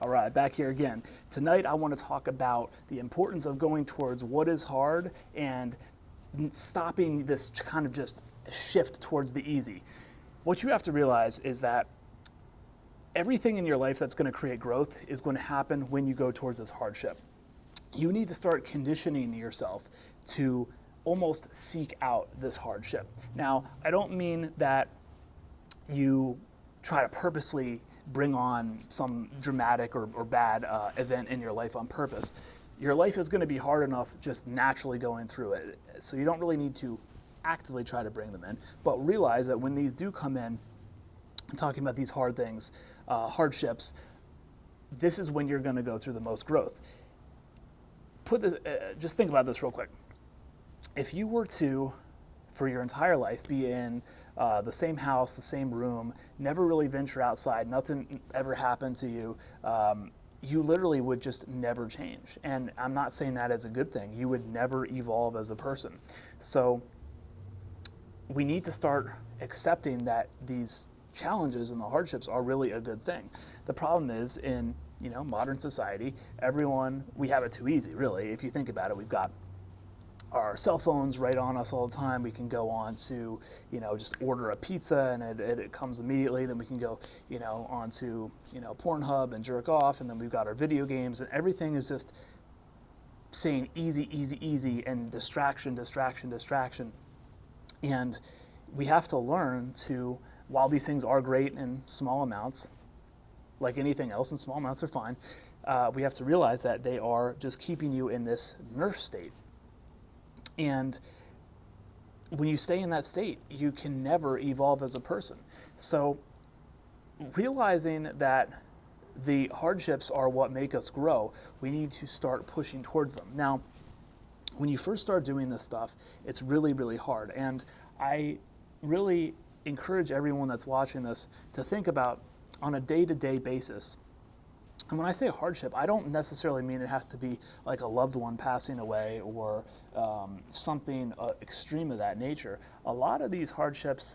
All right, back here again. Tonight I want to talk about the importance of going towards what is hard and stopping this kind of just shift towards the easy. What you have to realize is that everything in your life that's going to create growth is going to happen when you go towards this hardship. You need to start conditioning yourself to almost seek out this hardship. Now, I don't mean that you try to purposely bring on some dramatic or bad event in your life on purpose. Your life is going to be hard enough just naturally going through it. So you don't really need to actively try to bring them in, but realize that when these do come in, I'm talking about these hard things, hardships, this is when you're going to go through the most growth. Just think about this real quick. If you were to, for your entire life, be in the same house, the same room, never really venture outside, nothing ever happened to you, you literally would just never change. And I'm not saying that as a good thing. You would never evolve as a person. So we need to start accepting that these challenges and the hardships are really a good thing. The problem is in modern society, we have it too easy, really. If you think about it, we've got our cell phones right on us all the time. We can go on to, just order a pizza and it comes immediately. Then we can go, onto, Pornhub and jerk off. And then we've got our video games, and everything is just saying easy, easy, easy, and distraction, distraction, distraction. And we have to learn to, while these things are great in small amounts, like anything else, in small amounts are fine, we have to realize that they are just keeping you in this nerve state. And when you stay in that state, you can never evolve as a person. So realizing that the hardships are what make us grow, we need to start pushing towards them. Now, when you first start doing this stuff, it's really, really hard. And I really encourage everyone that's watching this to think about on a day-to-day basis. And when I say hardship, I don't necessarily mean it has to be like a loved one passing away or something extreme of that nature. A lot of these hardships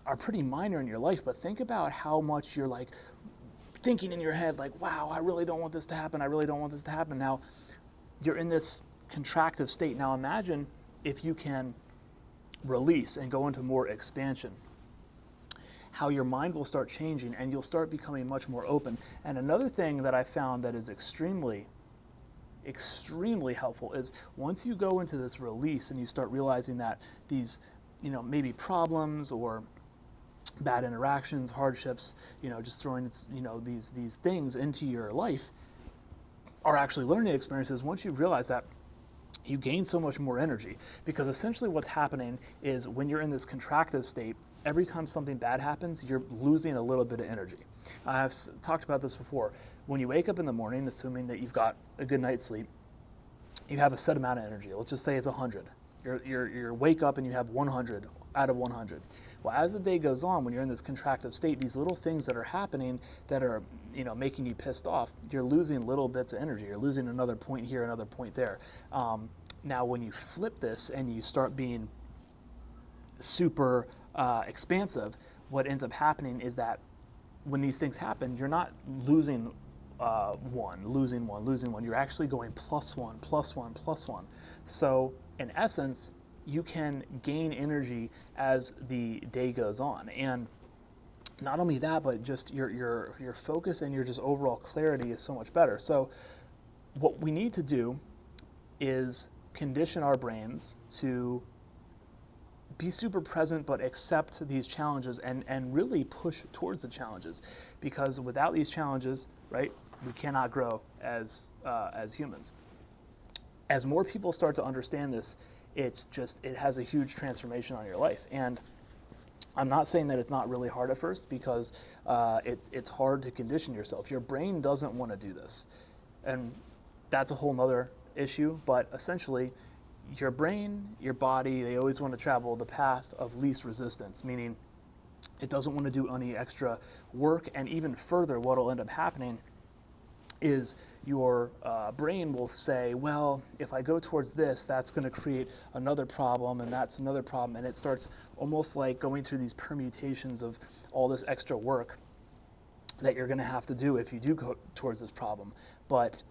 are pretty minor in your life, but think about how much you're like thinking in your head, like, wow, I really don't want this to happen. I really don't want this to happen. Now, you're in this contractive state. Now imagine if you can release and go into more expansion, how your mind will start changing and you'll start becoming much more open. And another thing that I found that is extremely, extremely helpful is once you go into this release and you start realizing that these, maybe problems or bad interactions, hardships, just throwing, these things into your life are actually learning experiences. Once you realize that, you gain so much more energy, because essentially what's happening is when you're in this contractive state, every time something bad happens, you're losing a little bit of energy. I've talked about this before. When you wake up in the morning, assuming that you've got a good night's sleep, you have a set amount of energy. Let's just say it's 100. You wake up and you have 100 out of 100. Well, as the day goes on, when you're in this contractive state, these little things that are happening that are, making you pissed off, you're losing little bits of energy. You're losing another point here, another point there. Now, when you flip this and you start being super expansive, what ends up happening is that when these things happen, you're not losing losing one. You're actually going plus one, plus one, plus one. So in essence, you can gain energy as the day goes on. And not only that, but just your focus and your just overall clarity is so much better. So what we need to do is condition our brains to be super present, but accept these challenges and really push towards the challenges, because without these challenges, right, we cannot grow as humans. As more people start to understand this, it has a huge transformation on your life. And I'm not saying that it's not really hard at first, because it's hard to condition yourself. Your brain doesn't want to do this, and that's a whole nother issue. But essentially, your brain, your body, they always want to travel the path of least resistance, meaning it doesn't want to do any extra work. And even further, what will end up happening is your brain will say, well, if I go towards this, that's going to create another problem, and that's another problem. And it starts almost like going through these permutations of all this extra work that you're going to have to do if you do go towards this problem. But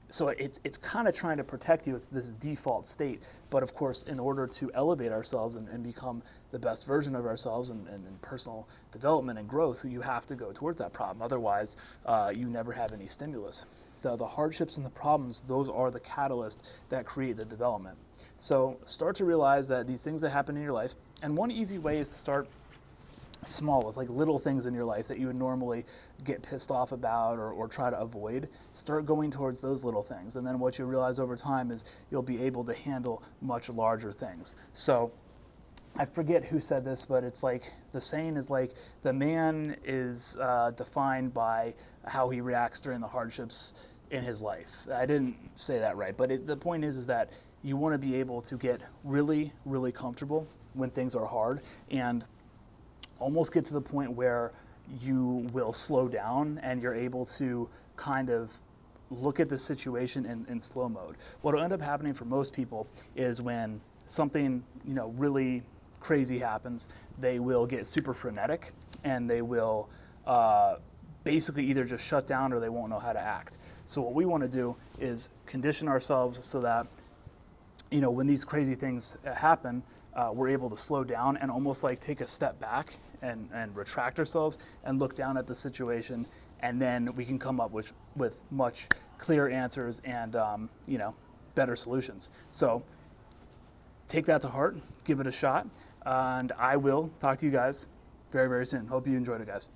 so it's kind of trying to protect you. It's this default state. But of course, in order to elevate ourselves and become the best version of ourselves and in personal development and growth, you have to go towards that problem. Otherwise, you never have any stimulus. The hardships and the problems, those are the catalyst that create the development. So start to realize that these things that happen in your life, and one easy way is to start small, with like little things in your life that you would normally get pissed off about or try to avoid. Start going towards those little things, and then what you realize over time is you'll be able to handle much larger things. So I forget who said this, but it's like the saying is like the man is defined by how he reacts during the hardships in his life. I didn't say that right, but the point is that you want to be able to get really, really comfortable when things are hard, and almost get to the point where you will slow down and you're able to kind of look at the situation in slow mode. What will end up happening for most people is when something, really crazy happens, they will get super frenetic and they will basically either just shut down or they won't know how to act. So what we want to do is condition ourselves so that, when these crazy things happen, we're able to slow down and almost like take a step back and retract ourselves and look down at the situation, and then we can come up with much clearer answers and better solutions. So take that to heart, give it a shot, and I will talk to you guys very, very soon. Hope you enjoyed it, guys.